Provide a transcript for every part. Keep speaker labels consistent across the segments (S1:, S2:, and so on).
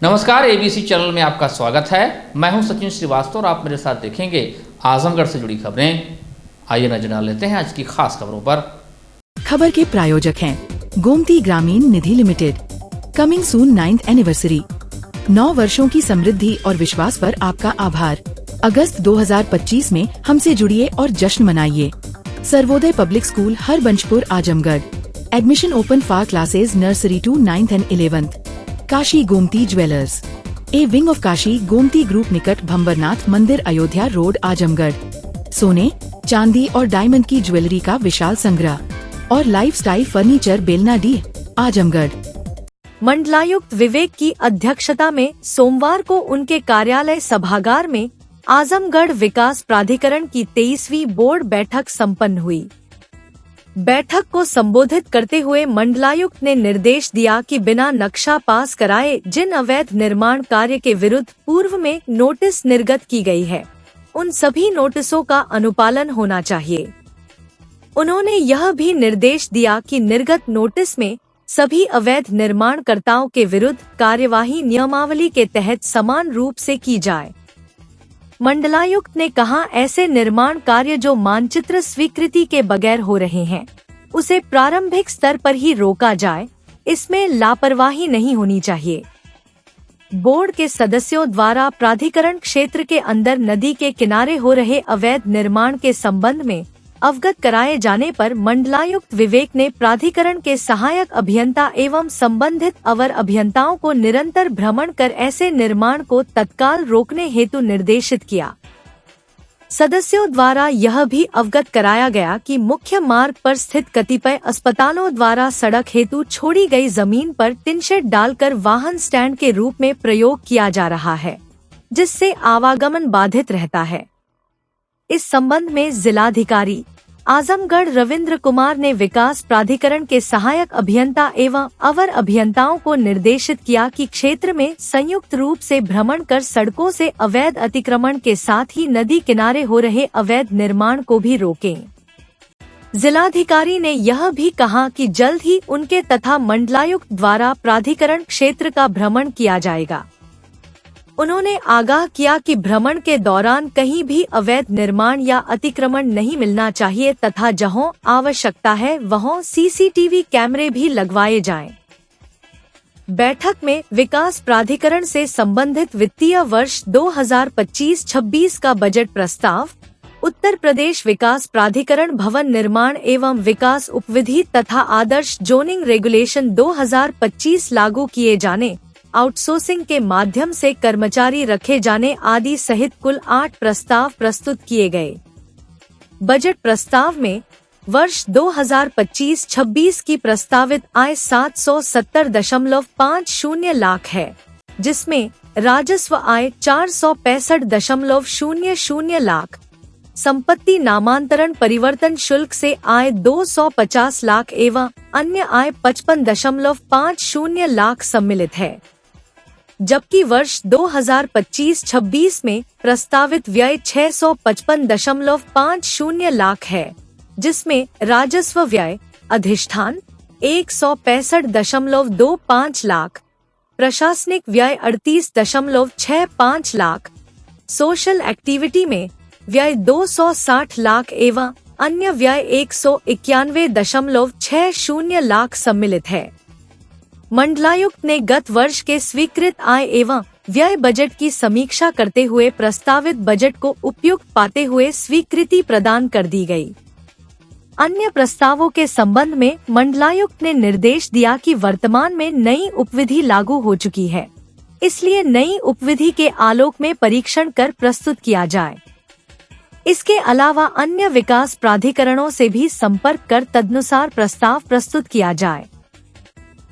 S1: नमस्कार, ABC channel में आपका स्वागत है। मैं हूं सचिन श्रीवास्तव और आप मेरे साथ देखेंगे आजमगढ़ से जुड़ी खबरें। आइए नजर डाल लेते हैं आज की खास खबरों पर।
S2: खबर के प्रायोजक हैं Gomti Gramin Nidhi limited. Coming soon 9th anniversary. 9 वर्षों की समृद्धि और विश्वास पर आपका आभार। अगस्त 2025 में हमसे जुड़िए और जश्न मनाइए। Sarvodaya public school Harbanshpur Azamgarh. Admission open for classes nursery to 9th and 11th। Kashi Gomti jewellers, a wing of Kashi Gomti group निकट भंबरनाथ मंदिर अयोध्या रोड आजमगढ़। सोने, चांदी और डायमंड की ज्वेलरी का विशाल संग्रह और लाइफस्टाइल फर्नीचर बेलना डी आजमगढ़।
S3: मंडलायुक्त विवेक की अध्यक्षता में सोमवार को उनके कार्यालय सभागार में आजमगढ़ विकास प्राधिकरण की 23वीं बोर्ड बैठक संपन्न हुई। बैठक को संबोधित करते हुए मंडलायुक्त ने निर्देश दिया कि बिना नक्शा पास कराए जिन अवैध निर्माण कार्य के विरुद्ध पूर्व में नोटिस निर्गत की गई है, उन सभी नोटिसों का अनुपालन होना चाहिए। उन्होंने यह भी निर्देश दिया कि निर्गत नोटिस में सभी अवैध निर्माणकर्ताओं के विरुद्ध कार्यवाही नियमावली के तहत समान रूप से की जाए। मंडलायुक्त ने कहा, ऐसे निर्माण कार्य जो मानचित्र स्वीकृति के बगैर हो रहे हैं, उसे प्रारंभिक स्तर पर ही रोका जाए। इसमें लापरवाही नहीं होनी चाहिए। बोर्ड के सदस्यों द्वारा प्राधिकरण क्षेत्र के अंदर नदी के किनारे हो रहे अवैध निर्माण के संबंध में अवगत कराए जाने पर मंडलायुक्त विवेक ने प्राधिकरण के सहायक अभियंता एवं संबंधित अवर अभियंताओं को निरंतर भ्रमण कर ऐसे निर्माण को तत्काल रोकने हेतु निर्देशित किया। सदस्यों द्वारा यह भी अवगत कराया गया कि मुख्य मार्ग पर स्थित कतिपय अस्पतालों द्वारा सड़क हेतु छोड़ी गई जमीन पर टिन शेड डालकर वाहन स्टैंड के रूप में प्रयोग किया जा रहा है, जिससे आवागमन बाधित रहता है। इस संबंध में जिलाधिकारी आजमगढ़ रविंद्र कुमार ने विकास प्राधिकरण के सहायक अभियंता एवं अवर अभियंताओं को निर्देशित किया कि क्षेत्र में संयुक्त रूप से भ्रमण कर सड़कों से अवैध अतिक्रमण के साथ ही नदी किनारे हो रहे अवैध निर्माण को भी रोकें। जिलाधिकारी ने यह भी कहा कि जल्द ही उनके तथा मंडलायुक्त द्वारा प्राधिकरण क्षेत्र का भ्रमण किया जाएगा। उन्होंने आगाह किया कि भ्रमण के दौरान कहीं भी अवैध निर्माण या अतिक्रमण नहीं मिलना चाहिए तथा जहां आवश्यकता है वहां सीसीटीवी कैमरे भी लगवाए जाएं। बैठक में विकास प्राधिकरण से संबंधित वित्तीय वर्ष 2025-26 का बजट प्रस्ताव, उत्तर प्रदेश विकास प्राधिकरण भवन निर्माण एवं विकास उपविधि तथा आदर्श जोनिंग रेगुलेशन 2025 लागू किए जाने, आउटसोर्सिंग के माध्यम से कर्मचारी रखे जाने आदि सहित कुल 8 प्रस्ताव प्रस्तुत किए गए। बजट प्रस्ताव में वर्ष 2025-26 की प्रस्तावित आय 770.50 लाख है, जिसमें राजस्व आय 465.00 लाख, संपत्ति नामांतरण परिवर्तन शुल्क से आय 250 लाख एवं अन्य आय 55.50 लाख सम्मिलित है। जबकि वर्ष 2025-26 में प्रस्तावित व्यय 655.50 लाख है, जिसमें राजस्व व्यय अधिष्ठान 165.25 लाख, प्रशासनिक व्यय 38.65 लाख, सोशल एक्टिविटी में व्यय 260 लाख एवं अन्य व्यय 191.60 लाख सम्मिलित है। मंडलायुक्त ने गत वर्ष के स्वीकृत आय एवं व्यय बजट की समीक्षा करते हुए प्रस्तावित बजट को उपयुक्त पाते हुए स्वीकृति प्रदान कर दी गई। अन्य प्रस्तावों के संबंध में मंडलायुक्त ने निर्देश दिया कि वर्तमान में नई उपविधि लागू हो चुकी है, इसलिए नई उपविधि के आलोक में परीक्षण कर प्रस्तुत किया जाए। इसके अलावा अन्य विकास प्राधिकरणों से भी संपर्क कर तदनुसार प्रस्ताव प्रस्तुत किया जाए।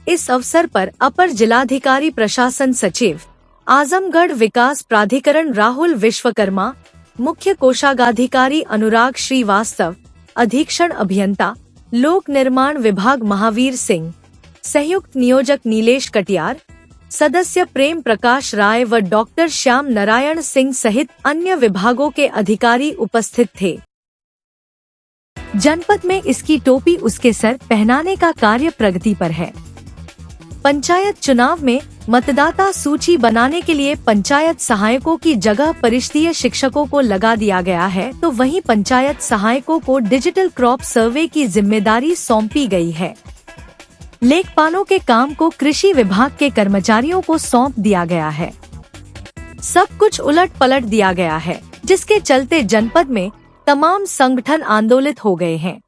S3: इस अवसर पर अपर जिलाधिकारी प्रशासन सचिव आजमगढ़ विकास प्राधिकरण राहुल विश्वकर्मा, मुख्य कोषागाधिकारी अनुराग श्रीवास्तव, अधीक्षण अभियंता लोक निर्माण विभाग महावीर सिंह, संयुक्त नियोजक नीलेश कटियार, सदस्य प्रेम प्रकाश राय व डॉक्टर श्याम नारायण सिंह सहित अन्य विभागों के अधिकारी उपस्थित थे। जनपद में इसकी टोपी उसके सर पहनाने का कार्य प्रगति पर है। पंचायत चुनाव में मतदाता सूची बनाने के लिए पंचायत सहायकों की जगह परिषदीय शिक्षकों को लगा दिया गया है, तो वहीं पंचायत सहायकों को डिजिटल क्रॉप सर्वे की जिम्मेदारी सौंपी गई है। लेखपालों के काम को कृषि विभाग के कर्मचारियों को सौंप दिया गया है। सब कुछ उलट पलट दिया गया है, जिसके चलते जनपद में तमाम संगठन आंदोलित हो गए हैं।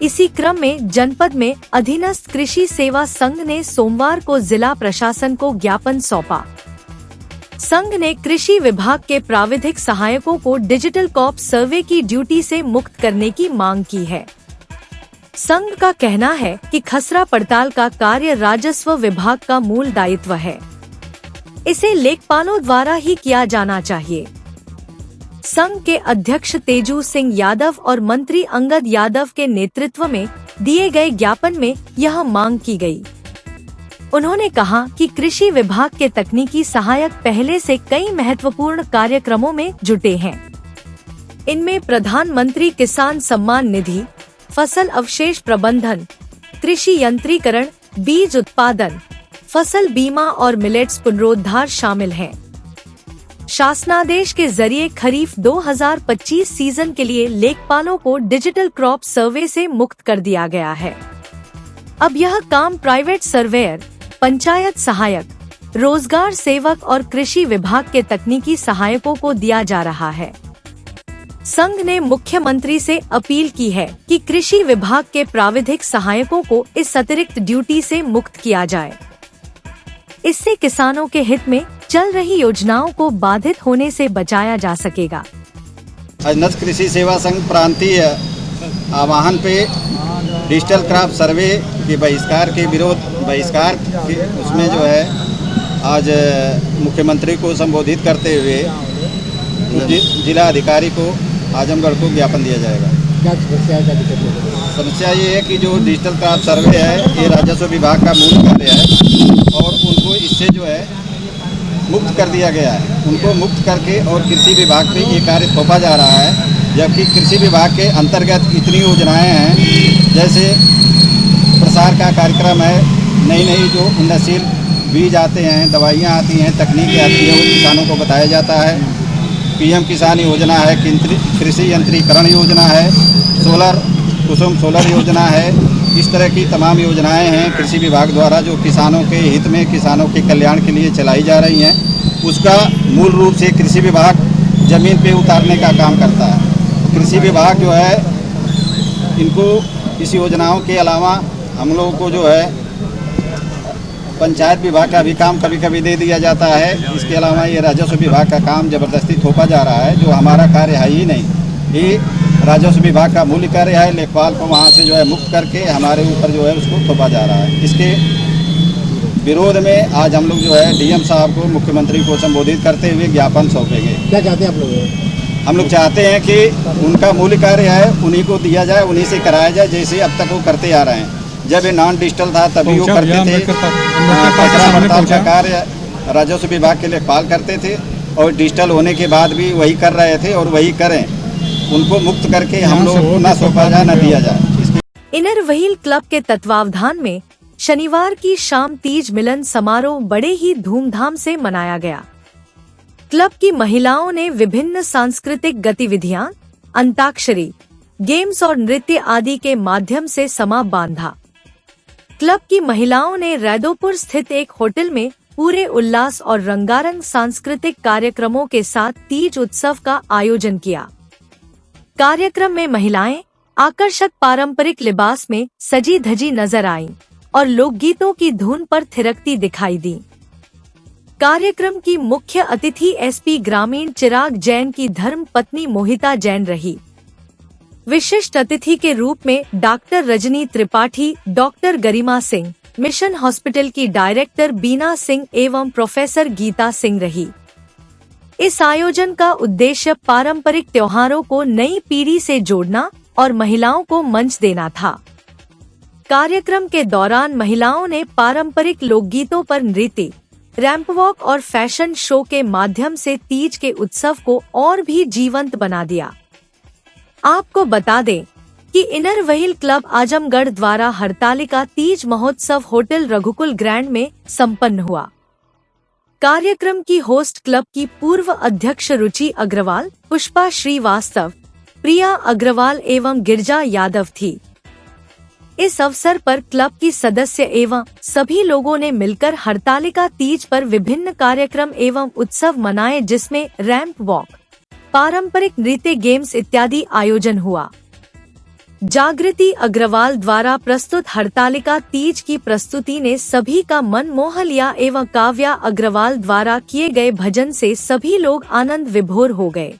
S3: इसी क्रम में जनपद में अधीनस्थ कृषि सेवा संघ ने सोमवार को जिला प्रशासन को ज्ञापन सौंपा। संघ ने कृषि विभाग के प्राविधिक सहायकों को डिजिटल क्रॉप सर्वे की ड्यूटी से मुक्त करने की मांग की है। संघ का कहना है कि खसरा पड़ताल का कार्य राजस्व विभाग का मूल दायित्व है, इसे लेखपालों द्वारा ही किया जाना चाहिए। संघ के अध्यक्ष तेजू सिंह यादव और मंत्री अंगद यादव के नेतृत्व में दिए गए ज्ञापन में यह मांग की गई। उन्होंने कहा कि कृषि विभाग के तकनीकी सहायक पहले से कई महत्वपूर्ण कार्यक्रमों में जुटे हैं। इनमें प्रधानमंत्री किसान सम्मान निधि, फसल अवशेष प्रबंधन, कृषि यंत्रीकरण, बीज उत्पादन, फसल बीमा और मिलेट्स पुनरोद्धार शामिल हैं। शासनादेश के जरिए खरीफ 2025 सीजन के लिए लेखपालों को डिजिटल क्रॉप सर्वे से मुक्त कर दिया गया है। अब यह काम प्राइवेट सर्वेयर, पंचायत सहायक, रोजगार सेवक और कृषि विभाग के तकनीकी सहायकों को दिया जा रहा है। संघ ने मुख्यमंत्री से अपील की है कि कृषि विभाग के प्राविधिक सहायकों को इस अतिरिक्त ड्यूटी से मुक्त किया जाए। इससे किसानों के हित में चल रही योजनाओं को बाधित होने से बचाया जा सकेगा।
S4: अधीनस्थ कृषि सेवा संघ प्रांतीय आह्वान पे डिजिटल क्रॉप सर्वे के बहिष्कार के विरोध उसमें जो है आज मुख्यमंत्री को संबोधित करते हुए जिला अधिकारी को आजमगढ़ को ज्ञापन दिया जाएगा।
S5: क्या समस्या है?
S4: समस्या ये है कि जो डिजिटल क्रॉप सर्वे है ये राजस्व विभाग का मूल कार्य है और उनको इससे जो है मुक्त कर दिया गया है। उनको मुक्त करके और कृषि विभाग पे ये कार्य थोपा जा रहा है, जबकि कृषि विभाग के अंतर्गत इतनी योजनाएं हैं, जैसे प्रसार का कार्यक्रम है, नई जो उन्नतशील बीज आते हैं, दवाइयाँ आती हैं, तकनीकें आती हैं, वो किसानों को बताया जाता है। पीएम किसान योजना है, कृषि यंत्रीकरण योजना है, कुसुम सोलर योजना है। इस तरह की तमाम योजनाएं हैं कृषि विभाग द्वारा जो किसानों के हित में, किसानों के कल्याण के लिए चलाई जा रही हैं। उसका मूल रूप से कृषि विभाग ज़मीन पे उतारने का काम करता है। कृषि विभाग जो है इनको इस योजनाओं के अलावा हम लोगों को जो है पंचायत विभाग का भी काम कभी कभी दे दिया जाता है। इसके अलावा ये राजस्व विभाग का काम ज़बरदस्ती थोपा जा रहा है, जो हमारा कार्य है ही नहीं। ये राजस्व विभाग का मूल कार्य है। लेखपाल को वहाँ से जो है मुक्त करके हमारे ऊपर जो है उसको थोपा जा रहा है। इसके विरोध में आज हम लोग जो है डीएम साहब को, मुख्यमंत्री को संबोधित करते हुए ज्ञापन सौंपेंगे।
S5: क्या चाहते हैं आप लोग?
S4: हम लोग चाहते हैं कि उनका मूल कार्य है उन्हीं को दिया जाए, उन्हीं से कराया जाए, जैसे अब तक वो करते आ रहे हैं। जब ये नॉन डिजिटल था तभी वो करते थे। खसरा पड़ताल का कार्य राजस्व विभाग के लेखपाल करते थे और डिजिटल होने के बाद भी वही कर रहे थे और वही करें। उनको मुक्त करके हम लोग को न सौंपा जाए न दिया जाए।
S3: इनर व्हील क्लब के तत्वावधान में शनिवार की शाम तीज मिलन समारोह बड़े ही धूमधाम से मनाया गया। क्लब की महिलाओं ने विभिन्न सांस्कृतिक गतिविधियां, अंताक्षरी, गेम्स और नृत्य आदि के माध्यम से समा बांधा। क्लब की महिलाओं ने रैदोपुर स्थित एक होटल में पूरे उल्लास और रंगारंग सांस्कृतिक कार्यक्रमों के साथ तीज उत्सव का आयोजन किया। कार्यक्रम में महिलाएं आकर्षक पारंपरिक लिबास में सजी धजी नजर आईं और लोकगीतों की धुन पर थिरकती दिखाई दी। कार्यक्रम की मुख्य अतिथि एसपी ग्रामीण चिराग जैन की धर्म पत्नी मोहिता जैन रही। विशिष्ट अतिथि के रूप में doctor Rajni Tripathi, doctor Garima Singh, mission hospital की डायरेक्टर बीना सिंह एवं प्रोफेसर गीता सिंह रही। इस आयोजन का उद्देश्य पारंपरिक त्योहारों को नई पीढ़ी से जोड़ना और महिलाओं को मंच देना था। कार्यक्रम के दौरान महिलाओं ने पारंपरिक लोकगीतों पर नृत्य, रैंप वॉक और फैशन शो के माध्यम से तीज के उत्सव को और भी जीवंत बना दिया। आपको बता दें कि इनर व्हील क्लब आजमगढ़ द्वारा हरतालिका तीज महोत्सव होटल रघुकुल ग्रैंड में संपन्न हुआ। कार्यक्रम की होस्ट क्लब की पूर्व अध्यक्ष रुचि अग्रवाल, पुष्पा श्रीवास्तव, प्रिया अग्रवाल एवं गिरजा यादव थी। इस अवसर पर क्लब की सदस्य एवं सभी लोगों ने मिलकर हरतालिका तीज पर विभिन्न कार्यक्रम एवं उत्सव मनाए, जिसमें रैंप वॉक, पारंपरिक नृत्य, गेम्स इत्यादि आयोजन हुआ। जागृति अग्रवाल द्वारा प्रस्तुत हरतालिका तीज की प्रस्तुति ने सभी का मन मोह लिया एवं काव्या अग्रवाल द्वारा किए गए भजन से सभी लोग आनंद विभोर हो गए।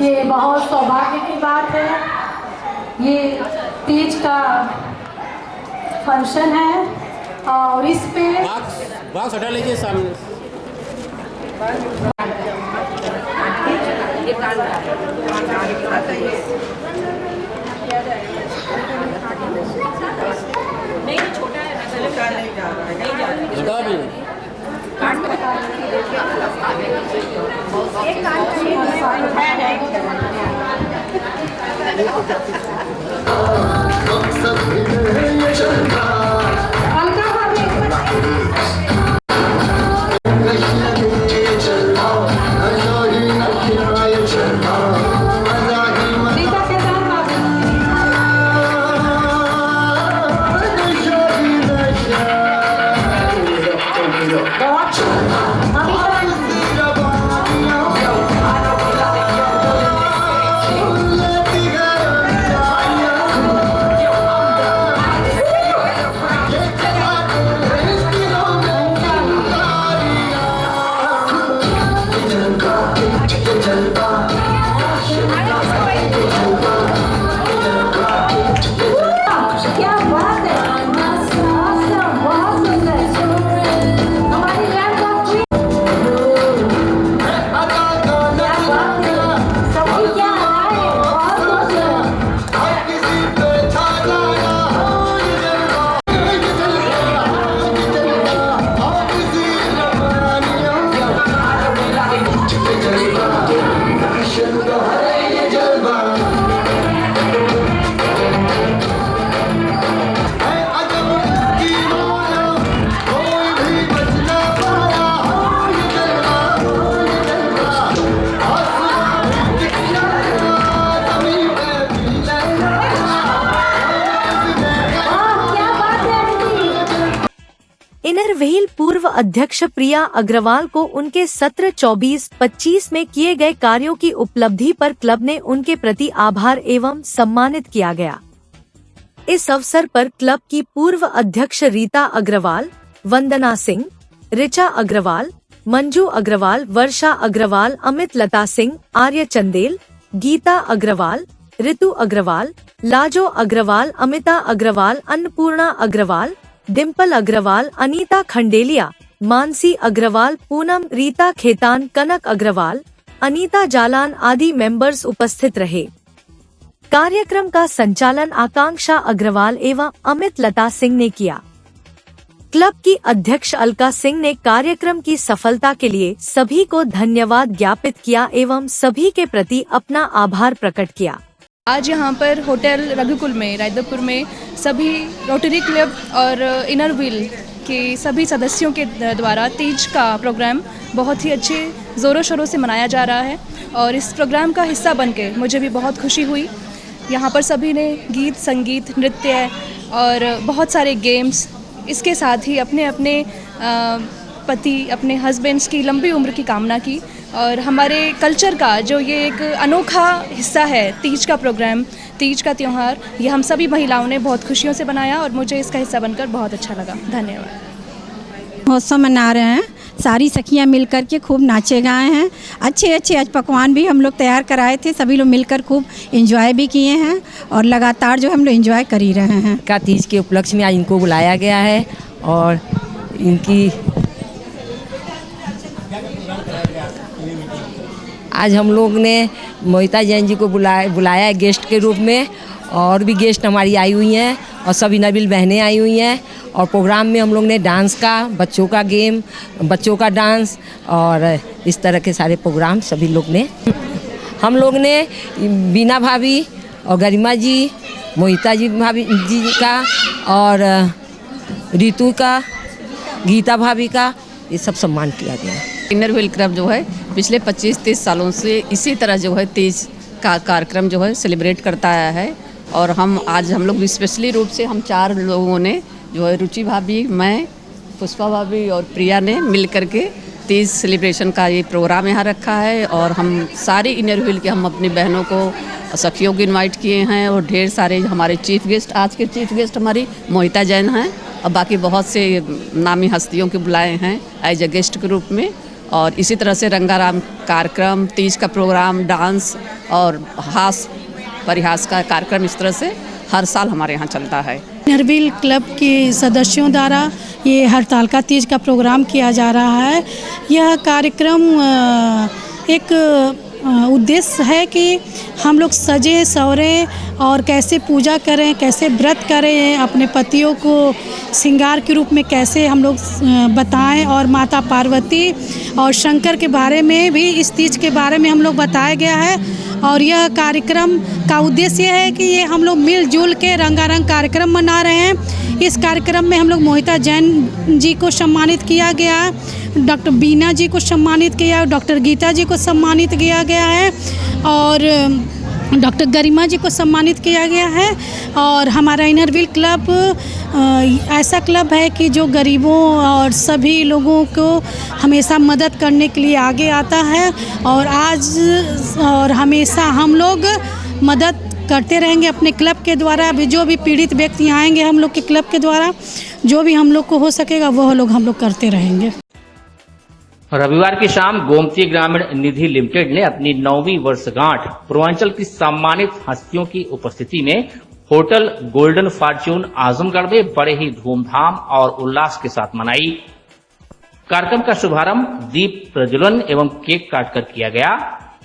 S6: ये बहुत सौभाग्य की बात है। ये तीज का फंक्शन है और इस पे
S5: बॉक्स हटा लीजिए सामने।
S7: नहीं छोटा है, नहीं जा रहा है, नहीं जा
S5: हटा भी
S3: इनर व्हील पूर्व अध्यक्ष प्रिया अग्रवाल को उनके सत्र 24-25 में किए गए कार्यों की उपलब्धि पर क्लब ने उनके प्रति आभार एवं सम्मानित किया गया। इस अवसर पर क्लब की पूर्व अध्यक्ष रीता अग्रवाल, वंदना सिंह, ऋचा अग्रवाल, मंजू अग्रवाल, वर्षा अग्रवाल, अमित लता सिंह, आर्य चंदेल, गीता अग्रवाल, ऋतु अग्रवाल, लाजो अग्रवाल, अमिता अग्रवाल, अन्नपूर्णा अग्रवाल, डिम्पल अग्रवाल, अनीता खंडेलिया, मानसी अग्रवाल, पूनम, रीता खेतान, कनक अग्रवाल, अनीता जालान आदि मेंबर्स उपस्थित रहे। कार्यक्रम का संचालन आकांक्षा अग्रवाल एवं अमित लता सिंह ने किया। क्लब की अध्यक्ष अलका सिंह ने कार्यक्रम की सफलता के लिए सभी को धन्यवाद ज्ञापित किया एवं सभी के प्रति अपना आभार प्रकट किया।
S8: आज यहाँ पर होटल रघुकुल में रायदपुर में सभी रोटरी क्लब और इनर व्हील के सभी सदस्यों के द्वारा तीज का प्रोग्राम बहुत ही अच्छे ज़ोरों शोरों से मनाया जा रहा है और इस प्रोग्राम का हिस्सा बनके मुझे भी बहुत खुशी हुई। यहाँ पर सभी ने गीत, संगीत, नृत्य और बहुत सारे गेम्स, इसके साथ ही अपने अपने पति, अपने हस्बैंड्स की लंबी उम्र की कामना की और हमारे कल्चर का जो ये एक अनोखा हिस्सा है तीज का प्रोग्राम, तीज का त्यौहार, ये हम सभी महिलाओं ने बहुत खुशियों से बनाया और मुझे इसका हिस्सा बनकर बहुत अच्छा लगा। धन्यवाद।
S9: महोत्सव मना रहे हैं, सारी सखियाँ मिल कर के खूब नाचे गाए हैं। अच्छे अच्छे आज पकवान भी हम लोग तैयार कराए थे, सभी लोग मिलकर खूब एंजॉय भी किए हैं और लगातार जो हम लोग एंजॉय कर ही रहे हैं।
S10: का तीज के उपलक्ष्य में आज इनको बुलाया गया है और इनकी आज हम लोग ने मोहिता जैन जी को बुलाया है गेस्ट के रूप में और भी गेस्ट हमारी आई हुई हैं और सभी नबील बहनें आई हुई हैं और प्रोग्राम में हम लोग ने डांस का, बच्चों का गेम, बच्चों का डांस और इस तरह के सारे प्रोग्राम सभी लोग ने हम लोग ने बीना भाभी और गरिमा जी, मोहिता जी भाभी जी का और रीतू का, गीता भाभी का, ये सब सम्मान किया गया।
S11: इनर व्हील क्लब जो है पिछले 25-30 सालों से इसी तरह जो है तीज का कार्यक्रम जो है सेलिब्रेट करता आया है और आज हम लोग स्पेशली रूप से हम 4 लोगों ने जो है रुचि भाभी, मैं, पुष्पा भाभी और प्रिया ने मिल करके तीज सेलिब्रेशन का ये प्रोग्राम यहाँ रखा है और हम सारी इनर व्हील के हम अपनी बहनों को, सखियों को इनवाइट किए हैं और ढेर सारे हमारे चीफ गेस्ट, आज के चीफ गेस्ट हमारी मोहिता जैन हैं और बाकी बहुत से नामी हस्तियों के बुलाए हैं एज ए गेस्ट के रूप में और इसी तरह से रंगाराम कार्यक्रम, तीज का प्रोग्राम, डांस और हास परिहास का कार्यक्रम इस तरह से हर साल हमारे यहाँ चलता है।
S12: इनर व्हील क्लब के सदस्यों द्वारा ये हरतालिका तीज का प्रोग्राम किया जा रहा है। यह कार्यक्रम एक उद्देश्य है कि हम लोग सजे सवरे और कैसे पूजा करें, कैसे व्रत करें, अपने पतियों को श्रृंगार के रूप में कैसे हम लोग बताएं और माता पार्वती और शंकर के बारे में भी इस तीज के बारे में हम लोग बताया गया है और यह कार्यक्रम का उद्देश्य है कि ये हम लोग मिलजुल के रंगारंग कार्यक्रम मना रहे हैं। इस कार्यक्रम में हम लोग मोहिता जैन जी को सम्मानित किया गया, डॉक्टर बीना जी को सम्मानित किया, डॉक्टर गीता जी को सम्मानित किया गया है और डॉक्टर गरिमा जी को सम्मानित किया गया है और हमारा इनर व्हील क्लब ऐसा क्लब है कि जो गरीबों और सभी लोगों को हमेशा मदद करने के लिए आगे आता है और आज और हमेशा हम लोग मदद करते रहेंगे अपने क्लब के द्वारा। अभी जो भी पीड़ित व्यक्ति आएंगे हम लोग के क्लब के द्वारा, जो भी हम लोग को हो सकेगा वो लोग हम लोग करते रहेंगे।
S1: रविवार की शाम गोमती ग्रामीण निधि लिमिटेड ने अपनी 9वीं वर्षगांठ पूर्वांचल की सम्मानित हस्तियों की उपस्थिति में होटल गोल्डन फॉर्च्यून आजमगढ़ में बड़े ही धूमधाम और उल्लास के साथ मनाई। कार्यक्रम का शुभारंभ दीप प्रज्वलन एवं केक काटकर किया गया।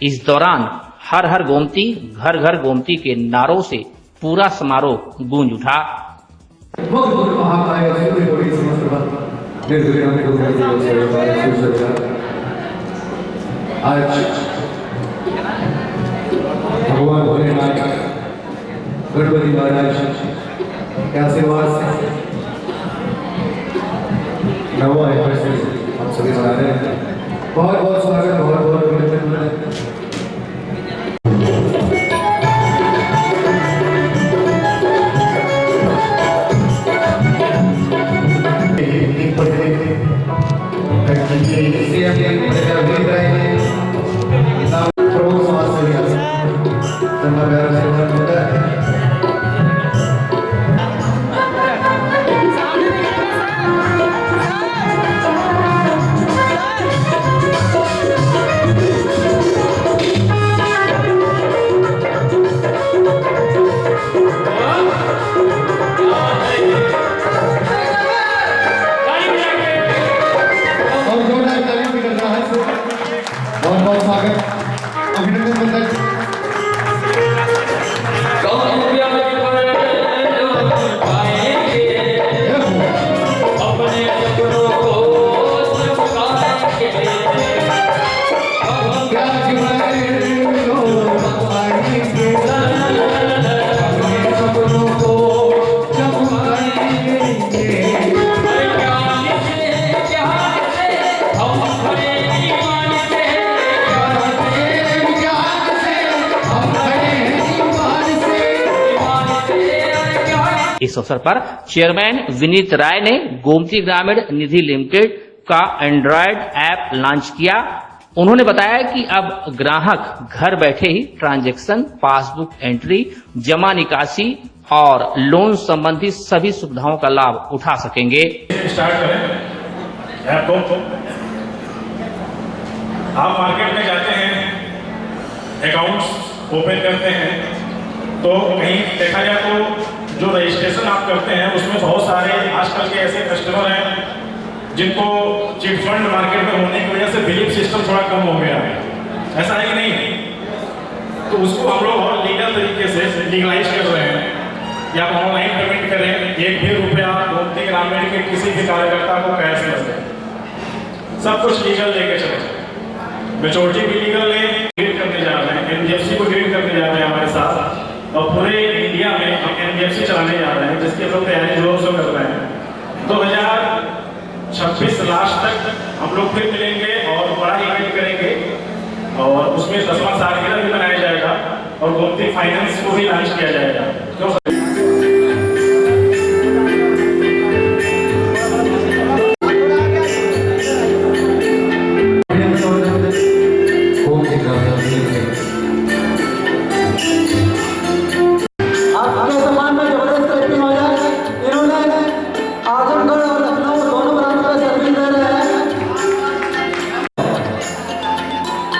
S1: इस दौरान हर हर गोमती, घर घर गोमती के नारों से पूरा समारोह गूंज उठा।
S13: आज भगवान भोलेनाथ गणपति महाराज के आशीर्वाद से 9वां एनिवर्सरी हम सभी मना रहे हैं। बहुत बहुत स्वागत, बहुत बहुत अभिनंदन। एक
S1: इस अवसर पर चेयरमैन विनीत राय ने गोमती ग्रामीण निधि लिमिटेड का एंड्रॉयड ऐप लॉन्च किया। उन्होंने बताया कि अब ग्राहक घर बैठे ही ट्रांजैक्शन, पासबुक एंट्री, जमा निकासी और लोन संबंधी सभी सुविधाओं का लाभ उठा सकेंगे।
S14: स्टार्ट करें ऐप को। आप मार्केट में जाते हैं, अकाउंट्स ओपन करते हैं, तो कहीं देखा जाए तो जो रजिस्ट्रेशन आप करते हैं उसमें बहुत सारे आजकल के ऐसे कस्टमर हैं जिनको चिट फंड मार्केट में होने की वजह से बिलिंग सिस्टम थोड़ा कम हो गया है, ऐसा है कि नहीं? तो उसको हम लोग और लीगल तरीके से लीगलाइज कर रहे हैं कि आप ऑनलाइन पेमेंट करें, एक भी रुपया गोमती ग्रामीण के किसी भी कार्यकर्ता को कैश न दें, सब कुछ लीगल लेके चले। मेचोरिटी भी लीगल लें, ग्रीड करने जा रहे हैं, NBFC को ग्रीड करने जा रहे हैं हमारे साथ, और पूरे इंडिया में हम NBFC चलाने जा रहे हैं, जिसकी हम लोग तैयारी जोरों से कर रहे हैं। 2026 लास्ट तक हम लोग फिर मिलेंगे और बड़ा इवेंट करेंगे और उसमें 10वां सालगिरह भी मनाया जाएगा और गोमती फाइनेंस को भी लॉन्च किया जाएगा।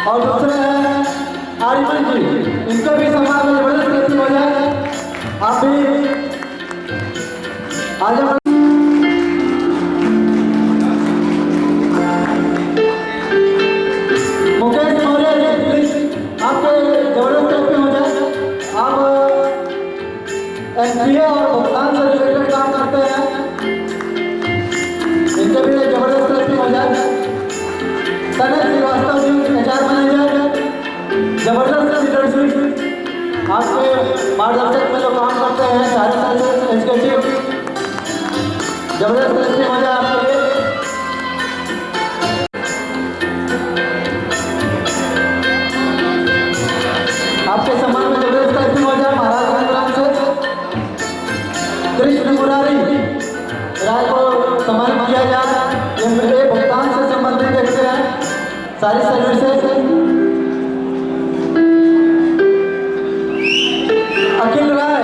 S15: और दूसरे हैं आरिफन जी, इनका भी समाज में जबरदस्त तरक्की हो जाए। आप भी आज मुकेश मौर्य जी, प्लीज आपके जबरदस्त तरक्की हो जाए। आप NPA और भुगतान से रिलेटेड काम करते हैं, इनके भी जबरदस्त तरक्की हो जाए। तने श्रीवास्तव जी HR मैनेजर, जबरदस्त लीडरशिप, आपके मार्गदर्शक में जो काम करते हैं सारे सर्विस एग्जीक्यूटिव, जबरदस्त तरक्की हो जाए आपके लिए। आपके सम्मान में जबरदस्त तरक्की हो जाए। महाराज ग्राम से कृष्ण मुरारी राय को सम्मानित किया जाए। ये भुगतान से संबंधित देखते हैं सारी सर्विसेज। अखिल राय,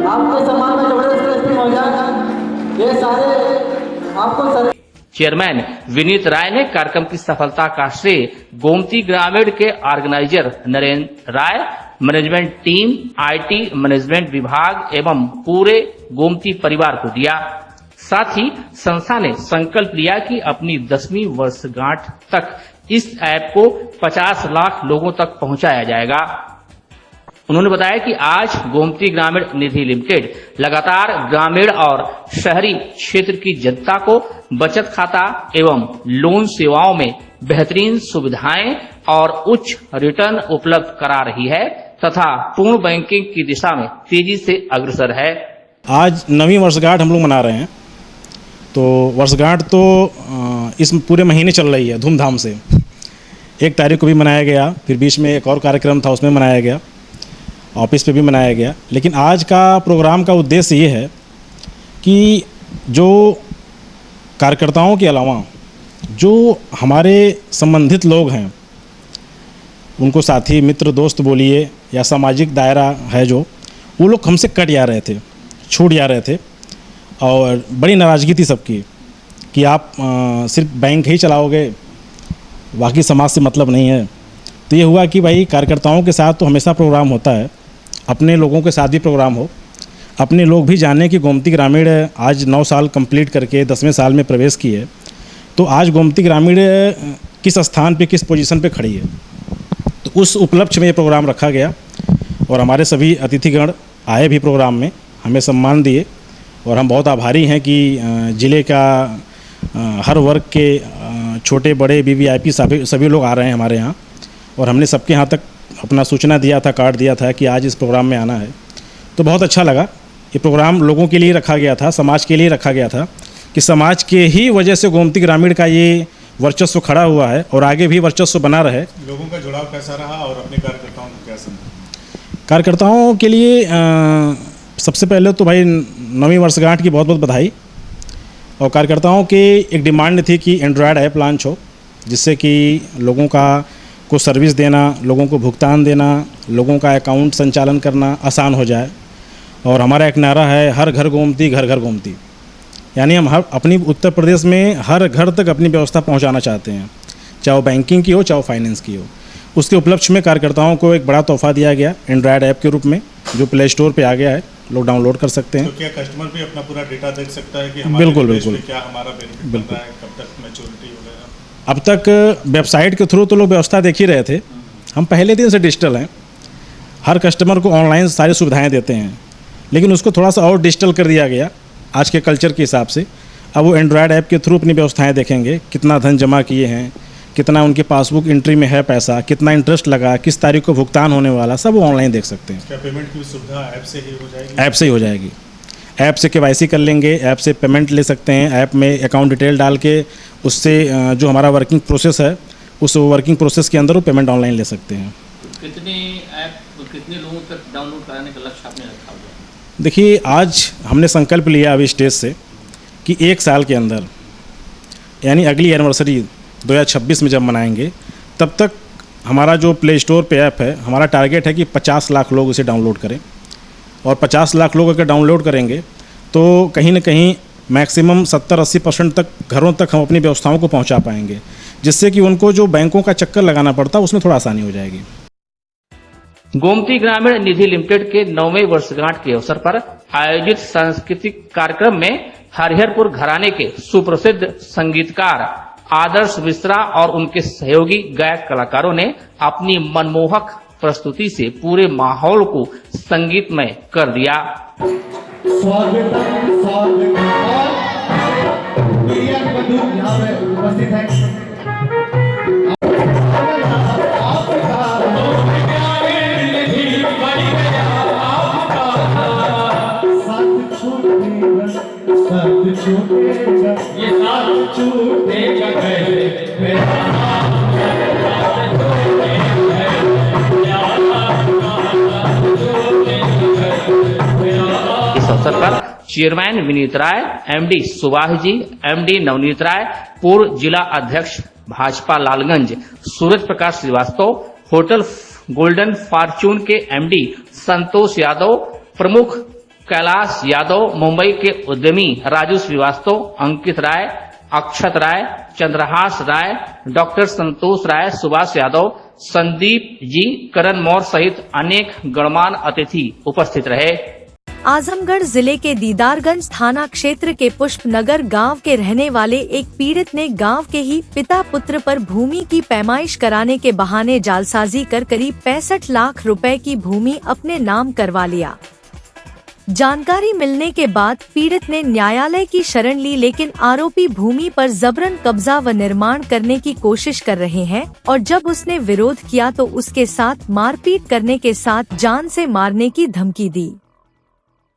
S15: आपके सम्मान में जबरदस्त तरक्की हो जाएगा। ये सारे आपको
S1: चेयरमैन विनीत राय ने कार्यक्रम की सफलता का श्रेय गोमती ग्रामीण के organiser Narendra Rai, management team, IT management विभाग एवं पूरे गोमती परिवार को दिया। साथ ही संस्था ने संकल्प लिया कि अपनी 10वीं वर्षगांठ तक इस ऐप को 50 लाख लोगों तक पहुंचाया जाएगा। उन्होंने बताया कि आज गोमती ग्रामीण निधि लिमिटेड लगातार ग्रामीण और शहरी क्षेत्र की जनता को बचत खाता एवं लोन सेवाओं में बेहतरीन सुविधाएं और उच्च रिटर्न उपलब्ध करा रही है तथा पूर्ण बैंकिंग की दिशा में तेजी से अग्रसर है।
S16: आज 9वीं वर्षगांठ हम लोग मना रहे हैं, तो वर्षगांठ तो इस पूरे महीने चल रही है धूमधाम से। 1 तारीख को भी मनाया गया, फिर बीच में एक और कार्यक्रम था उसमें मनाया गया, ऑफिस पे भी मनाया गया। लेकिन आज का प्रोग्राम का उद्देश्य ये है कि जो कार्यकर्ताओं के अलावा जो हमारे संबंधित लोग हैं, उनको साथी मित्र दोस्त बोलिए या सामाजिक दायरा है जो, वो लोग हमसे कट जा रहे थे, छूट जा रहे थे और बड़ी नाराज़गी थी सबकी कि आप सिर्फ बैंक ही चलाओगे, बाकी समाज से मतलब नहीं है। तो ये हुआ कि भाई कार्यकर्ताओं के साथ तो हमेशा प्रोग्राम होता है, अपने लोगों के साथ भी प्रोग्राम हो, अपने लोग भी जाने कि गोमती ग्रामीण आज 9 साल कंप्लीट करके 10वें साल में प्रवेश की है, तो आज गोमती ग्रामीण किस स्थान पे, किस पोजीशन पे खड़ी है। तो उस उपलक्ष्य में ये प्रोग्राम रखा गया और हमारे सभी अतिथिगण आए भी प्रोग्राम में, हमें सम्मान दिए और हम बहुत आभारी हैं कि ज़िले का हर वर्ग के छोटे बड़े VVIP सभी लोग आ रहे हैं हमारे यहाँ, और हमने सबके यहाँ तक अपना सूचना दिया था, कार्ड दिया था कि आज इस प्रोग्राम में आना है। तो बहुत अच्छा लगा। ये प्रोग्राम लोगों के लिए रखा गया था, समाज के लिए रखा गया था कि समाज के ही वजह से गोमती ग्रामीण का ये वर्चस्व खड़ा हुआ है और आगे भी वर्चस्व बना रहे।
S17: लोगों का जुड़ाव कैसा रहा और अपने कार्यकर्ताओं को कैसा?
S16: कार्यकर्ताओं के लिए सबसे पहले तो भाई 9वीं वर्षगांठ की बहुत बहुत बधाई। और कार्यकर्ताओं की एक डिमांड थी कि एंड्रॉयड ऐप लॉन्च हो, जिससे कि लोगों को सर्विस देना, लोगों को भुगतान देना, लोगों का अकाउंट संचालन करना आसान हो जाए। और हमारा एक नारा है, हर घर गोमती घर घर गोमती, यानी हम अपनी उत्तर प्रदेश में हर घर तक अपनी व्यवस्था पहुंचाना चाहते हैं, चाहे वो बैंकिंग की हो चाहे वो फाइनेंस की हो। उसके उपलक्ष्य में कार्यकर्ताओं को एक बड़ा तोहफा दिया गया एंड्रॉयड ऐप के रूप में, जो प्ले स्टोर पे आ गया है, लोग डाउनलोड कर सकते हैं।
S14: तो क्या कस्टमर भी अपना पूरा डेटा देख सकता है कि
S16: बिल्कुल बिल्कुल
S14: क्या हमारा बेनिफिट मिल रहा है, कब तक मैच्योरिटी वगैरह?
S16: अब तक वेबसाइट के थ्रू तो लोग व्यवस्था देख ही रहे थे। हम पहले दिन से डिजिटल हैं, हर कस्टमर को ऑनलाइन सारी सुविधाएं देते हैं, लेकिन उसको थोड़ा सा और डिजिटल कर दिया गया आज के कल्चर के हिसाब से। अब वो एंड्रॉयड ऐप के थ्रू अपनी व्यवस्थाएं देखेंगे, कितना धन जमा किए हैं, कितना उनके पासबुक एंट्री में है पैसा, कितना इंटरेस्ट लगा, किस तारीख को भुगतान होने वाला, सब वो ऑनलाइन देख सकते हैं।
S14: क्या पेमेंट की सुविधा ऐप से ही हो जाएगी?
S16: ऐप से ही हो जाएगी। ऐप से KYC कर लेंगे, ऐप से पेमेंट ले सकते हैं, ऐप में अकाउंट डिटेल डाल के उससे जो हमारा वर्किंग प्रोसेस है, उस वर्किंग प्रोसेस के अंदर वो पेमेंट ऑनलाइन ले सकते हैं।
S1: कितने लोगों तक डाउनलोड कराने का लक्ष्य आपने रखा हुआ है?
S16: देखिए, आज हमने संकल्प लिया अभी स्टेज से कि 1 साल के अंदर, यानी अगली एनिवर्सरी 2026 में जब मनाएंगे, तब तक हमारा जो प्ले स्टोर पे ऐप है, हमारा टारगेट है कि 50 लाख लोग उसे डाउनलोड करें। और 50 लाख लोग अगर डाउनलोड करेंगे तो कहीं ना कहीं मैक्सिमम 70-80% तक घरों तक हम अपनी व्यवस्थाओं को पहुंचा पाएंगे, जिससे कि उनको जो बैंकों का चक्कर लगाना पड़ता उसमें थोड़ा आसानी हो जाएगी।
S1: गोमती ग्रामीण निधि लिमिटेड के 9वें वर्षगांठ के अवसर पर आयोजित सांस्कृतिक कार्यक्रम में हरिहरपुर घराने के सुप्रसिद्ध संगीतकार आदर्श मिश्रा और उनके सहयोगी गायक कलाकारों ने अपनी मनमोहक प्रस्तुति से पूरे माहौल को संगीतमय कर दिया।
S15: उपस्थित है ये साथ छूटेगा कैसे
S1: इस अवसर पर चेयरमैन विनीत राय, MD सुभाष जी, MD नवनीत राय, पूर्व जिला अध्यक्ष Bhajpa Lalganj Suraj Prakash Srivastava, hotel golden Fortune के MD संतोष यादव, प्रमुख कैलाश यादव, मुंबई के उद्यमी राजू श्रीवास्तव, अंकित राय, अक्षत राय, चंद्रहास राय, डॉक्टर संतोष राय, सुभाष यादव, संदीप जी, करण मौर्य सहित अनेक गणमान्य अतिथि उपस्थित रहे।
S3: आजमगढ़ जिले के दीदारगंज थाना क्षेत्र के पुष्पनगर गांव के रहने वाले एक पीड़ित ने गांव के ही पिता पुत्र पर भूमि की पैमाइश कराने के बहाने जालसाजी कर करीब 65 लाख रुपए की भूमि अपने नाम करवा लिया। जानकारी मिलने के बाद पीड़ित ने न्यायालय की शरण ली, लेकिन आरोपी भूमि पर जबरन कब्जा व निर्माण करने की कोशिश कर रहे हैं और जब उसने विरोध किया तो उसके साथ मारपीट करने के साथ जान से मारने की धमकी दी।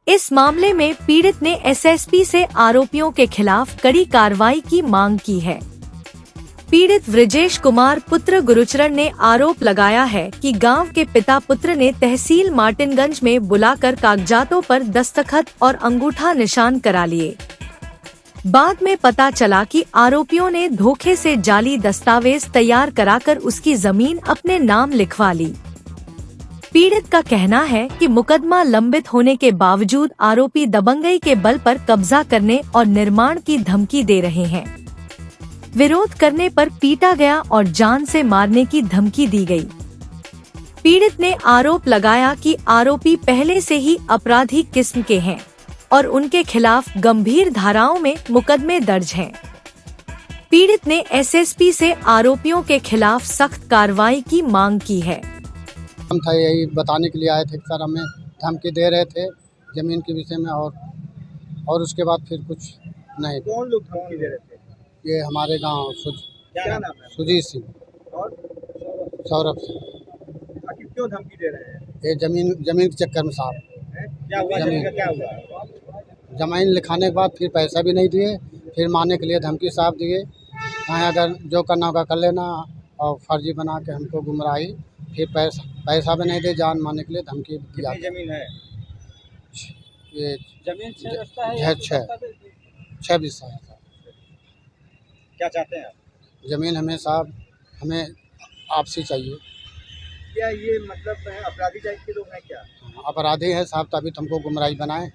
S3: इस मामले में पीड़ित ने SSP से आरोपियों के खिलाफ कड़ी कार्रवाई की मांग की है। पीड़ित वृजेश कुमार पुत्र गुरुचरण ने आरोप लगाया है कि गांव के पिता पुत्र ने तहसील मार्टिनगंज में बुलाकर कागजातों पर दस्तखत और अंगूठा निशान करा लिए। बाद में पता चला कि आरोपियों ने धोखे से जाली दस्तावेज तैयार कराकर उसकी जमीन अपने नाम लिखवा ली। पीड़ित का कहना है कि मुकदमा लंबित होने के बावजूद आरोपी दबंगई के बल पर कब्जा करने और निर्माण की धमकी दे रहे हैं। विरोध करने पर पीटा गया और जान से मारने की धमकी दी गई। पीड़ित ने आरोप लगाया कि आरोपी पहले से ही अपराधी किस्म के हैं और उनके खिलाफ गंभीर धाराओं में मुकदमे दर्ज हैं। पीड़ित ने SSP से आरोपियों के खिलाफ सख्त कार्रवाई की मांग की है।
S17: हम था यही बताने के लिए आए थे कि सर हमें धमकी दे रहे थे जमीन के विषय में और उसके बाद फिर कुछ नहीं।
S15: कौन लोग धमकी दे रहे थे?
S17: ये हमारे गांव
S15: क्या नाम है?
S17: सुजीत सिंह
S15: और
S17: सौरभ सिंह।
S15: आखिर क्यों धमकी दे रहे हैं?
S17: ये जमीन के चक्कर में साहब
S15: क्या हुआ? क्या हुआ?
S17: जमीन लिखाने के बाद फिर पैसा भी नहीं दिए, फिर मारने के लिए धमकी साहब दिए। कहें अगर जो करना होगा कर लेना और फर्जी बना के हमको गुमराही फिर पैसा भी नहीं दे, जान मारने के लिए धमकी दिया।
S4: जमीन है
S17: ये
S15: जमीन 6 बिस्सा है,
S17: 6 बिस्सा है साहब।
S4: क्या चाहते हैं आप?
S17: ज़मीन हमें साहब हमें आपसी चाहिए।
S4: क्या ये मतलब है अपराधी टाइप के लोग हैं क्या?
S17: अपराधी है साहब, तभी तो हमको गुमराही बनाए।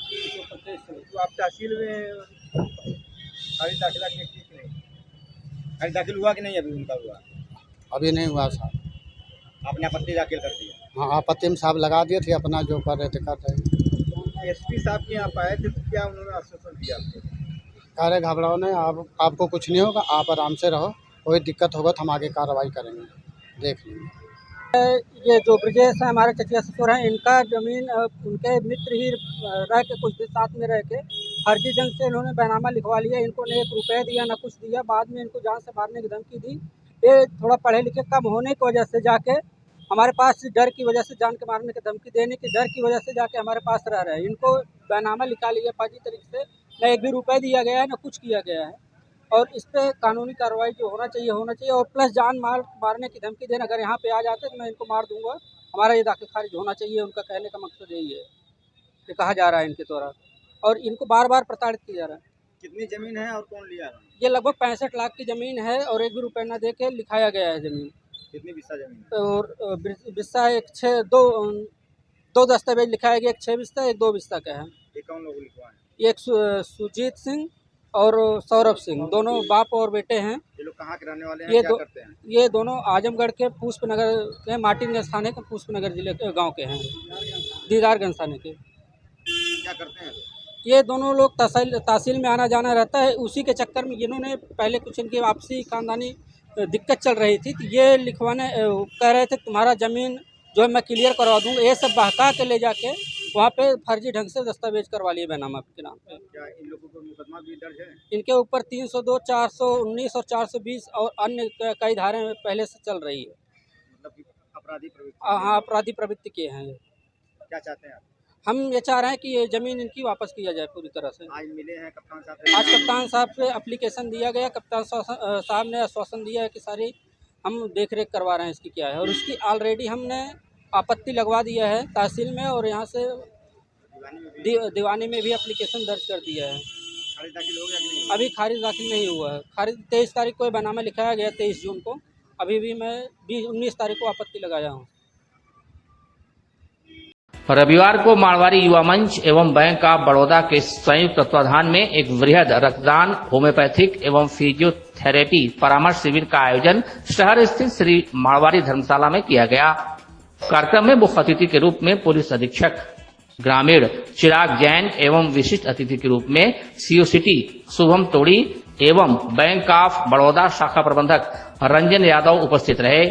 S4: तो आप तहसील में खारिज दाखिला किए कि नहीं? खारिज दाखिल हुआ कि नहीं अभी उनका हुआ?
S17: अभी नहीं हुआ साहब।
S4: आपने आपत्ति दाखिल कर दिया?
S17: हाँ, आपत्ति में साहब लगा दिए थे, अपना जो कर रहे थे कर रहे।
S4: एसपी साहब के यहाँ आए थे तो क्या उन्होंने आश्वासन दिया आपको?
S17: कह रहे घबराओ नहीं, आपको कुछ नहीं होगा, आप आराम से रहो, कोई दिक्कत होगा तो हम आगे कार्रवाई करेंगे, देख लेंगे।
S15: ये जो ब्रजेश है हमारे चचिया ससुर हैं, इनका ज़मीन उनके मित्र ही रह के कुछ दिन साथ में रह के फर्जी ढंग से इन्होंने बैनामा लिखवा लिया। इनको न 1 रुपये दिया न कुछ दिया, बाद में इनको जान से मारने की धमकी दी। ये थोड़ा पढ़े लिखे कम होने की वजह से जाके हमारे पास डर की वजह से, जान के मारने की धमकी देने की डर की वजह से जाके हमारे पास रह रहे हैं। इनको बैनामा लिखा लिया फर्जी तरीके से, न 1 भी रुपये दिया गया है न कुछ किया गया है। और इस पर कानूनी कार्रवाई जो होना चाहिए और प्लस जान मारने की धमकी देना। अगर यहाँ पे आ जाते तो मैं इनको मार दूंगा। हमारा ये दाखिल खारिज होना चाहिए, उनका कहने का मकसद यही है कि कहा जा रहा है इनके द्वारा, और इनको बार बार प्रताड़ित किया जा रहा है।
S4: कितनी ज़मीन है और कौन लिया है?
S15: ये लगभग 65 लाख की ज़मीन है और 1 भी रुपये न दे के लिखाया गया है ज़मीन।
S4: कितनी बिस्सा ज़मीन?
S15: और बिस्सा एक 2 दस्तावेज लिखाया गया, एक 6 बिस्सा, एक 2 बिस्सा का है।
S4: ये कौन लोग लिखवाए?
S15: एक सुजीत सिंह और सौरभ सिंह, दोनों बाप और बेटे हैं।
S4: ये लोग कहाँ के रहने वाले हैं, क्या करते हैं?
S15: ये दोनों आजमगढ़ के पुष्पनगर के मार्टिनगंज थाने के पुष्पनगर जिले के गांव के हैं, दीदारगंज थाने के।
S4: क्या करते हैं?
S15: ये दोनों लोग तहसील में आना जाना रहता है। उसी के चक्कर में इन्होंने पहले कुछ इनकी आपसी खानदानी दिक्कत चल रही थी, तो ये लिखवाने कह रहे थे तुम्हारा ज़मीन जो है मैं क्लियर करवा दूँगा। ये सब बहका के ले जाके वहाँ पे फर्जी ढंग से दस्तावेज करवा लिए बैनामा के नाम पे।
S4: क्या इन लोगों पर मुकदमा भी दर्ज है?
S18: इनके ऊपर 302, 419 और 420 और अन्य कई धाराएं पहले से चल रही है।
S4: मतलब कि अपराधी प्रवृत्ति?
S18: हाँ, अपराधी प्रवृत्ति के हैं।
S4: क्या चाहते हैं आप?
S18: हम ये चाह रहे हैं कि ये ज़मीन इनकी वापस किया जाए पूरी तरह से।
S4: आज मिले हैं कप्तान साहब से?
S18: आज कप्तान साहब से एप्लीकेशन दिया गया। कप्तान साहब ने आश्वासन दिया है कि सारी हम देख रेख करवा रहे हैं इसकी क्या है, और उसकी ऑलरेडी हमने आपत्ति लगवा दिया है तहसील में, और यहाँ से दीवानी में भी एप्लीकेशन दर्ज कर दिया है।
S4: खारिज दाखिल हो गया कि नहीं?
S18: अभी खारिज दाखिल नहीं हुआ है। खारिज 23 तारीख को बैनामा लिखाया गया, 23 जून को। अभी भी मैं 19 तारीख को आपत्ति लगाया हूँ।
S1: रविवार को मारवाड़ी युवा मंच एवं बैंक ऑफ बड़ौदा के संयुक्त तत्वाधान में एक वृहद रक्तदान, होम्योपैथिक एवं फिजियोथेरेपी परामर्श शिविर का आयोजन शहर स्थित श्री मारवाड़ी धर्मशाला में किया गया। कार्यक्रम में मुख्य अतिथि के रूप में पुलिस अधीक्षक ग्रामीण चिराग जैन एवं विशिष्ट अतिथि के रूप में सीओ सिटी शुभम तोड़ी एवं बैंक ऑफ बड़ौदा शाखा प्रबंधक रंजन यादव उपस्थित रहे।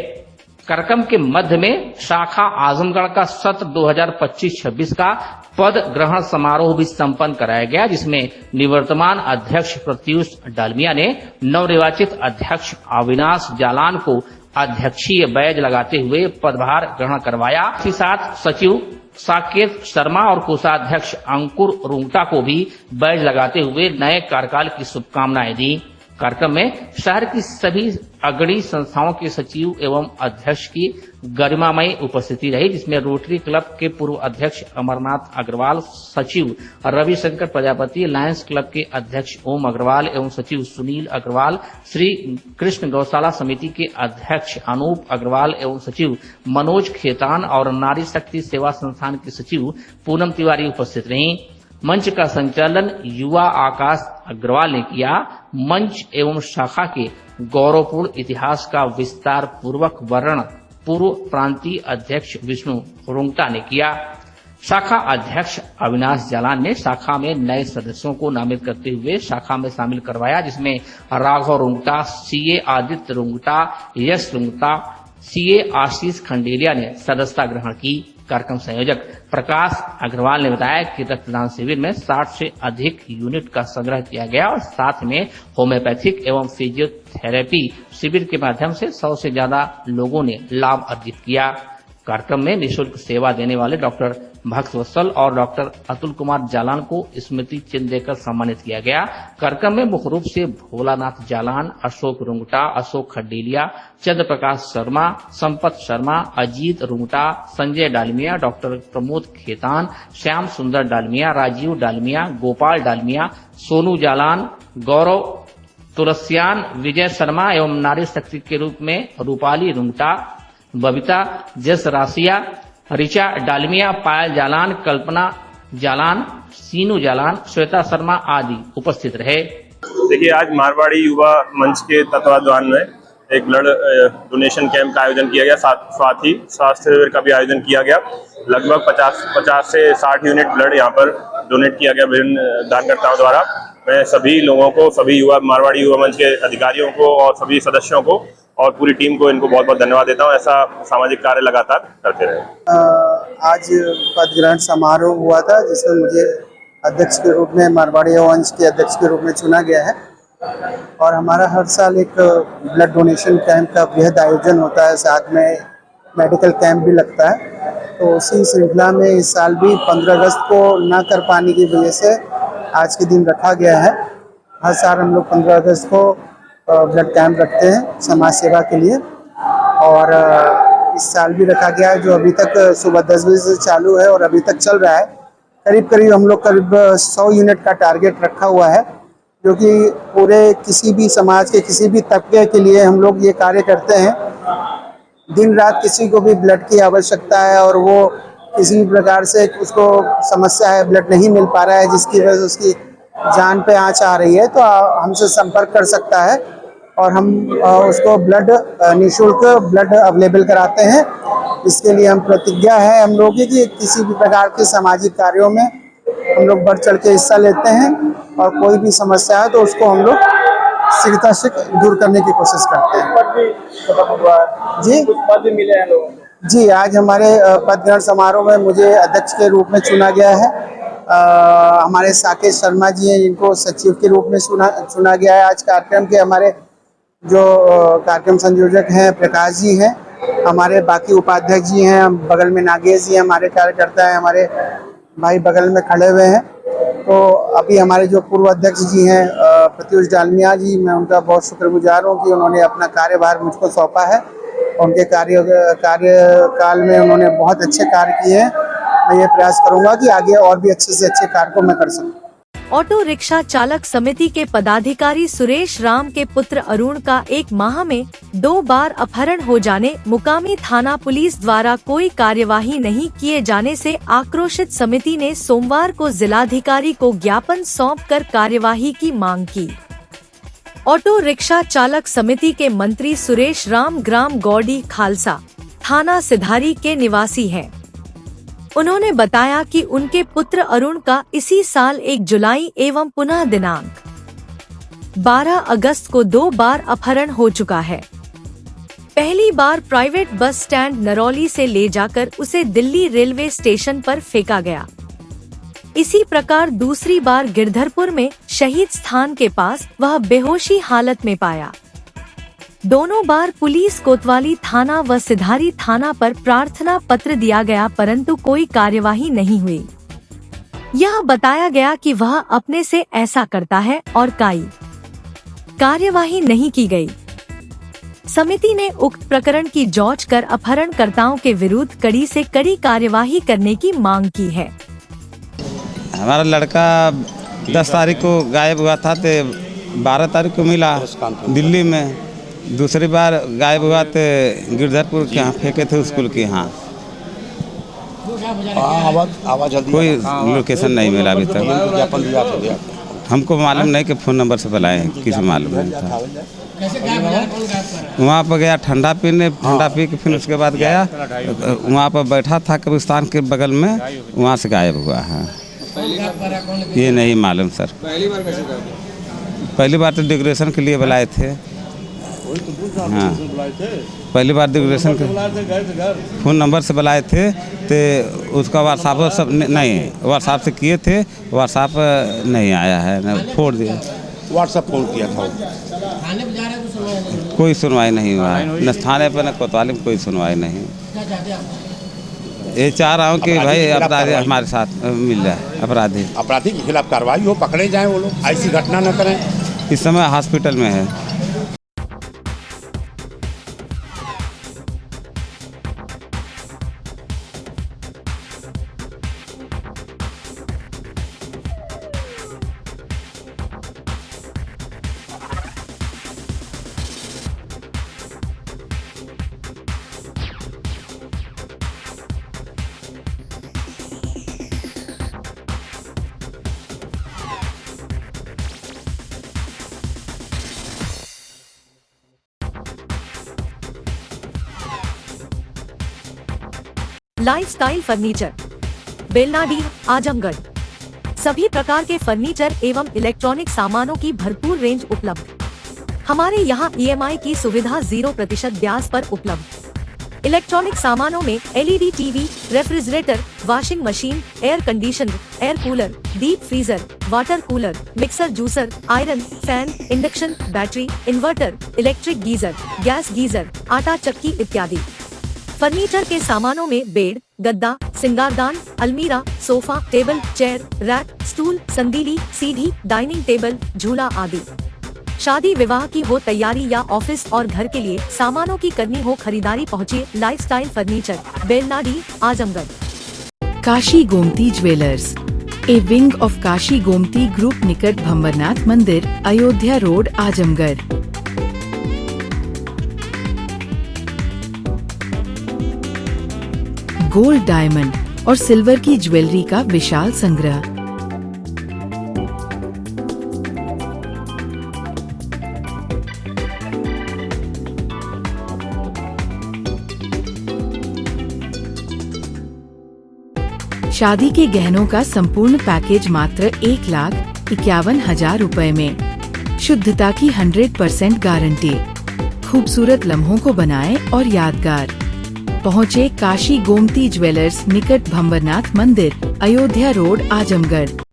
S1: कार्यक्रम के मध्य में शाखा आजमगढ़ का सत्र 2025-26 का पद ग्रहण समारोह भी संपन्न कराया गया, जिसमें निवर्तमान अध्यक्ष प्रत्युष डालमिया ने नवनिर्वाचित अध्यक्ष अविनाश जालान को अध्यक्षीय बैज लगाते हुए पदभार ग्रहण करवाया। इसी साथ सचिव साकेत शर्मा और कोषाध्यक्ष अंकुर रुंगटा को भी बैज लगाते हुए नए कार्यकाल की शुभकामनाएं दी। कार्यक्रम में शहर की सभी अग्रणी संस्थाओं के सचिव एवं अध्यक्ष की गरिमामयी उपस्थिति रही, जिसमें रोटरी क्लब के पूर्व अध्यक्ष अमरनाथ अग्रवाल, सचिव रविशंकर प्रजापति, लायंस क्लब के अध्यक्ष ओम अग्रवाल एवं सचिव सुनील अग्रवाल, श्री कृष्ण गौशाला समिति के अध्यक्ष अनूप अग्रवाल एवं सचिव मनोज खेतान और नारी शक्ति सेवा संस्थान के सचिव पूनम तिवारी उपस्थित रहीं। मंच का संचालन युवा आकाश अग्रवाल ने किया। मंच एवं शाखा के गौरवपूर्ण इतिहास का विस्तार पूर्वक वर्णन पूर्व प्रांतीय अध्यक्ष विष्णु रुंगटा ने किया। शाखा अध्यक्ष अविनाश जालान ने शाखा में नए सदस्यों को नामित करते हुए शाखा में शामिल करवाया, जिसमें राघव रुंगटा, सीए आदित्य रुंगटा, यश रुंगटा, सीए आशीष खंडेलिया ने सदस्यता ग्रहण की। कार्यक्रम संयोजक प्रकाश अग्रवाल ने बताया कि रक्तदान शिविर में 60 से अधिक यूनिट का संग्रह किया गया और साथ में होम्योपैथिक एवं फिजियोथेरेपी शिविर के माध्यम से 100 से ज्यादा लोगों ने लाभ अर्जित किया। कार्यक्रम में निःशुल्क सेवा देने वाले डॉक्टर भक्तवत्सल और डॉक्टर अतुल कुमार जालान को स्मृति चिन्ह देकर सम्मानित किया गया। कार्यक्रम में मुख्य रूप से भोलानाथ जालान, अशोक रुंगटा, अशोक खडीलिया, चंद्र प्रकाश शर्मा, संपत शर्मा, अजीत रुंगटा, संजय डालमिया, डॉक्टर प्रमोद खेतान, श्याम सुंदर डालमिया, राजीव डालमिया, गोपाल डालमिया, सोनू जालान, गौरव तुलसियान, विजय शर्मा एवं नारी शक्ति के रूप में रूपाली रुंगटा, बबीता जस रासिया, ऋचा डालमिया, पायल जालान, कल्पना जालान, सीनू जालान, श्वेता शर्मा आदि उपस्थित रहे।
S14: देखिए, आज मारवाड़ी युवा मंच के तत्वाधान में एक ब्लड डोनेशन कैंप का आयोजन किया गया, साथ ही स्वास्थ्य शिविर का भी आयोजन किया गया। लगभग 50 से 60 यूनिट ब्लड यहाँ पर डोनेट किया गया विभिन्न दानकर्ताओं द्वारा। मैं सभी लोगों को, सभी मारवाड़ी युवा मंच के अधिकारियों को और सभी सदस्यों को और पूरी टीम को इनको बहुत बहुत धन्यवाद देता हूँ। ऐसा सामाजिक कार्य लगातार करते रहे।
S17: आज पद ग्रहण समारोह हुआ था जिसमें मुझे अध्यक्ष के रूप में, मारवाड़ी युवा मंच के अध्यक्ष के रूप में चुना गया है। और हमारा हर साल एक ब्लड डोनेशन कैंप का बृहद आयोजन होता है, साथ में मेडिकल कैंप भी लगता है। तो उसी श्रृंखला में इस साल भी 15 अगस्त को ना कर पाने की वजह से आज के दिन रखा गया है। हर साल हम लोग 15 अगस्त को ब्लड कैंप रखते हैं समाज सेवा के लिए, और इस साल भी रखा गया है, जो अभी तक सुबह 10 बजे से चालू है और अभी तक चल रहा है। करीब हम लोग 100 यूनिट का टारगेट रखा हुआ है, जो कि पूरे किसी भी समाज के किसी भी तबके के लिए हम लोग ये कार्य करते हैं। दिन रात किसी को भी ब्लड की आवश्यकता है और वो किसी भी प्रकार से उसको समस्या है, ब्लड नहीं मिल पा रहा है, जिसकी वजह से उसकी जान पे आँच आ रही है, तो हमसे संपर्क कर सकता है और हम उसको ब्लड निःशुल्क ब्लड अवेलेबल कराते हैं। इसके लिए हम प्रतिज्ञा है हम लोगों की कि किसी भी प्रकार के सामाजिक कार्यों में हम लोग बढ़ चढ़ के हिस्सा लेते हैं और कोई भी समस्या है तो उसको हम लोग शीघ्रता से दूर करने की कोशिश करते हैं। जी, पद भी मिले हैं लोगों को। जी, आज हमारे पद ग्रहण समारोह में मुझे अध्यक्ष के रूप में चुना गया है। हमारे साकेत शर्मा जी हैं, जिनको सचिव के रूप में चुना गया है। आज कार्यक्रम के हमारे जो कार्यक्रम संयोजक हैं प्रकाश जी हैं, हमारे बाकी उपाध्यक्ष जी हैं, बगल में नागेश जी हैं, हमारे कार्यकर्ता हैं, हमारे भाई बगल में खड़े हुए हैं। तो अभी हमारे जो पूर्व अध्यक्ष जी हैं प्रत्युष डालमिया जी, मैं उनका बहुत शुक्रगुजार हूँ कि उन्होंने अपना कार्यभार मुझको सौंपा है। उनके कार्यकाल में उन्होंने बहुत अच्छे कार्य किए हैं। मैं ये प्रयास करूंगा कि आगे और भी अच्छे से अच्छे कार्य को मैं कर सकूं।
S3: ऑटो रिक्शा चालक समिति के पदाधिकारी सुरेश राम के पुत्र अरुण का 1 माह में 2 बार अपहरण हो जाने, मुकामी थाना पुलिस द्वारा कोई कार्यवाही नहीं किए जाने से आक्रोशित समिति ने सोमवार को जिलाधिकारी को ज्ञापन सौंपकर कार्यवाही की मांग की। ऑटो रिक्शा चालक समिति के मंत्री सुरेश राम ग्राम गौडी खालसा, थाना सिधारी के निवासी हैं। उन्होंने बताया कि उनके पुत्र अरुण का इसी साल 1 जुलाई एवं पुनः दिनांक 12 अगस्त को 2 बार अपहरण हो चुका है। पहली बार प्राइवेट बस स्टैंड नरौली से ले जाकर उसे दिल्ली रेलवे स्टेशन पर फेंका गया। इसी प्रकार दूसरी बार गिरधरपुर में शहीद स्थान के पास वह बेहोशी हालत में पाया। दोनों बार पुलिस कोतवाली थाना व सिधारी थाना पर प्रार्थना पत्र दिया गया, परंतु कोई कार्यवाही नहीं हुई। यह बताया गया कि वह अपने से ऐसा करता है और कोई कार्यवाही नहीं की गई। समिति ने उक्त प्रकरण की जांच कर अपहरणकर्ताओं के विरुद्ध कड़ी से कड़ी कार्यवाही करने की मांग की है।
S19: हमारा लड़का 10 तारीख को गायब हुआ था, तो 12 तारीख को मिला दिल्ली में। दूसरी बार गायब हुआ तो गिरधरपुर के यहाँ फेंके थे स्कूल के यहाँ। कोई लोकेशन नहीं मिला अभी तक। हमको मालूम नहीं कि फ़ोन नंबर से बुलाए हैं, किसी मालूम नहीं था। वहाँ पर गया ठंडा पीने, ठंडा पी के फिर उसके बाद गया वहाँ पर बैठा था कब्रिस्तान के बगल में, वहाँ से गायब हुआ है। ये नहीं मालूम सर। पहली बार तो डेकोरेशन के लिए बुलाए थे। हाँ, पहली बार डेकोरेशन के फ़ोन नंबर से बुलाए थे, तो उसका व्हाट्सएप सब नहीं, व्हाट्सएप से किए थे, व्हाट्सएप नहीं आया है, न फोड़ दिया। व्हाट्सएप फोन किया था, कोई सुनवाई नहीं हुआ, न थाने पर न कोतवाली में कोई सुनवाई नहीं। ये चाह रहा हूँ कि भाई अपराधी हमारे साथ मिल जाए। अपराधी
S5: के खिलाफ कार्रवाई हो, पकड़े जाएं वो लोग, ऐसी घटना न करें।
S19: इस समय हॉस्पिटल में है।
S3: Lifestyle furniture, Belnadi, Azamgarh. सभी प्रकार के फर्नीचर एवं इलेक्ट्रॉनिक सामानों की भरपूर रेंज उपलब्ध। हमारे यहाँ EMI की सुविधा 0% ब्याज पर उपलब्ध। इलेक्ट्रॉनिक सामानों में LED TV, refrigerator, washing machine, air conditioner, air cooler, deep freezer, water cooler, mixer juicer, iron, fan, induction, battery, inverter, electric geyser, gas geyser, आटा चक्की इत्यादि। फर्नीचर के सामानों में बेड, गद्दा, सिंगारदान, अलमीरा, sofa, table, chair, rack, stool, संदीली, सीढ़ी, डाइनिंग टेबल, झूला आदि। शादी विवाह की हो तैयारी या ऑफिस और घर के लिए सामानों की करनी हो खरीदारी, पहुँचिए lifestyle furniture, Belnadi, Azamgarh.
S2: Kashi Gomti jewellers, a wing of Kashi Gomti group, निकट भंवरनाथ मंदिर, Ayodhya road, Azamgarh. Gold, diamond और सिल्वर की ज्वेलरी का विशाल संग्रह। शादी के गहनों का संपूर्ण पैकेज मात्र 1,51,000 रुपए में। शुद्धता की 100% गारंटी। खूबसूरत लम्हों को बनाएं और यादगार। पहुँचे काशी गोमती ज्वेलर्स, निकट भंवरनाथ मंदिर, अयोध्या रोड, आजमगढ़।